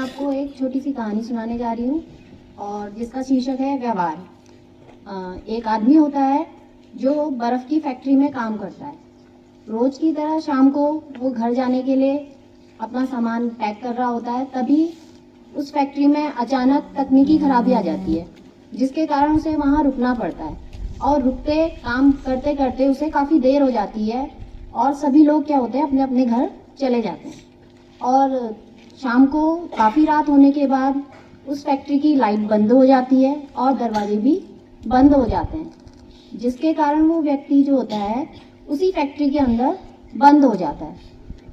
आपको एक छोटी सी कहानी सुनाने जा रही हूँ और जिसका शीर्षक है व्यवहार। एक आदमी होता है जो बर्फ़ की फैक्ट्री में काम करता है। रोज की तरह शाम को वो घर जाने के लिए अपना सामान पैक कर रहा होता है, तभी उस फैक्ट्री में अचानक तकनीकी खराबी आ जाती है, जिसके कारण उसे वहाँ रुकना पड़ता है। और रुकते काम करते करते उसे काफ़ी देर हो जाती है और सभी लोग क्या होते हैं, अपने अपने घर चले जाते हैं। और शाम को काफ़ी रात होने के बाद उस फैक्ट्री की लाइट बंद हो जाती है और दरवाजे भी बंद हो जाते हैं, जिसके कारण वो व्यक्ति जो होता है उसी फैक्ट्री के अंदर बंद हो जाता है।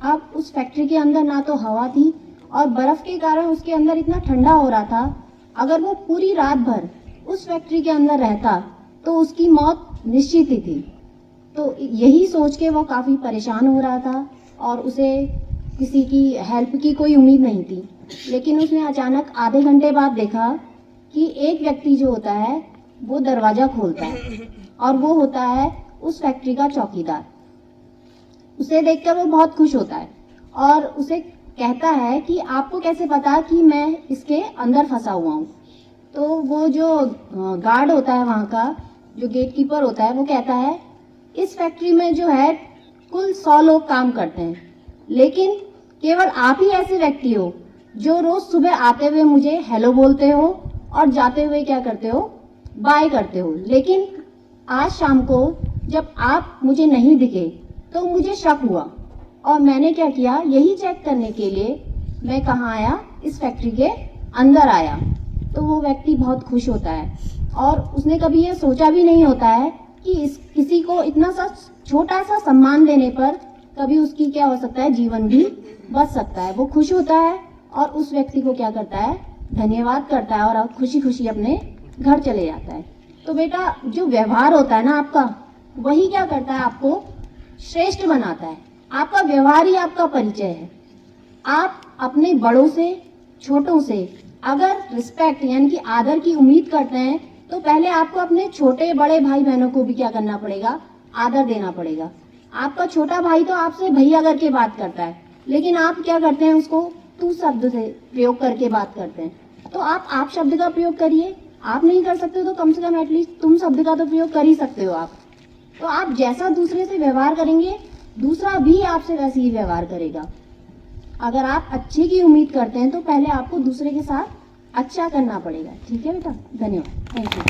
अब उस फैक्ट्री के अंदर ना तो हवा थी और बर्फ़ के कारण उसके अंदर इतना ठंडा हो रहा था, अगर वो पूरी रात भर उस फैक्ट्री के अंदर रहता तो उसकी मौत निश्चित ही थी। तो यही सोच के वो काफ़ी परेशान हो रहा था और उसे किसी की हेल्प की कोई उम्मीद नहीं थी। लेकिन उसने अचानक आधे घंटे बाद देखा कि एक व्यक्ति जो होता है वो दरवाज़ा खोलता है और वो होता है उस फैक्ट्री का चौकीदार। उसे देखकर वो बहुत खुश होता है और उसे कहता है कि आपको कैसे पता कि मैं इसके अंदर फंसा हुआ हूँ। तो वो जो गार्ड होता है, वहाँ का जो गेट कीपर होता है, वो कहता है इस फैक्ट्री में जो है कुल 100 लोग काम करते हैं, लेकिन केवल आप ही ऐसे व्यक्ति हो जो रोज सुबह आते हुए मुझे हेलो बोलते हो और जाते हुए क्या करते हो, बाय करते हो। लेकिन आज शाम को जब आप मुझे नहीं दिखे तो मुझे शक हुआ और मैंने क्या किया, यही चेक करने के लिए मैं कहाँ आया, इस फैक्ट्री के अंदर आया। तो वो व्यक्ति बहुत खुश होता है और उसने कभी ये सोचा भी नहीं होता है कि किसी को इतना सा छोटा सा सम्मान देने पर कभी उसकी क्या हो सकता है, जीवन भी बच सकता है। वो खुश होता है और उस व्यक्ति को क्या करता है, धन्यवाद करता है और खुशी खुशी अपने घर चले जाता है। तो बेटा, जो व्यवहार होता है ना आपका, वही क्या करता है, आपको श्रेष्ठ बनाता है। आपका व्यवहार ही आपका परिचय है। आप अपने बड़ों से, छोटों से अगर रिस्पेक्ट यानी कि आदर की उम्मीद करते हैं तो पहले आपको अपने छोटे बड़े भाई बहनों को भी क्या करना पड़ेगा, आदर देना पड़ेगा। आपका छोटा भाई तो आपसे भैया करके बात करता है, लेकिन आप क्या करते हैं, उसको तू शब्द से प्रयोग करके बात करते हैं। तो आप शब्द का प्रयोग करिए। आप नहीं कर सकते तो कम से कम एटलीस्ट तुम शब्द का तो प्रयोग कर ही सकते हो आप। तो आप जैसा दूसरे से व्यवहार करेंगे, दूसरा भी आपसे वैसे ही व्यवहार करेगा। अगर आप अच्छे की उम्मीद करते हैं तो पहले आपको दूसरे के साथ अच्छा करना पड़ेगा। ठीक है बेटा, धन्यवाद, थैंक यू।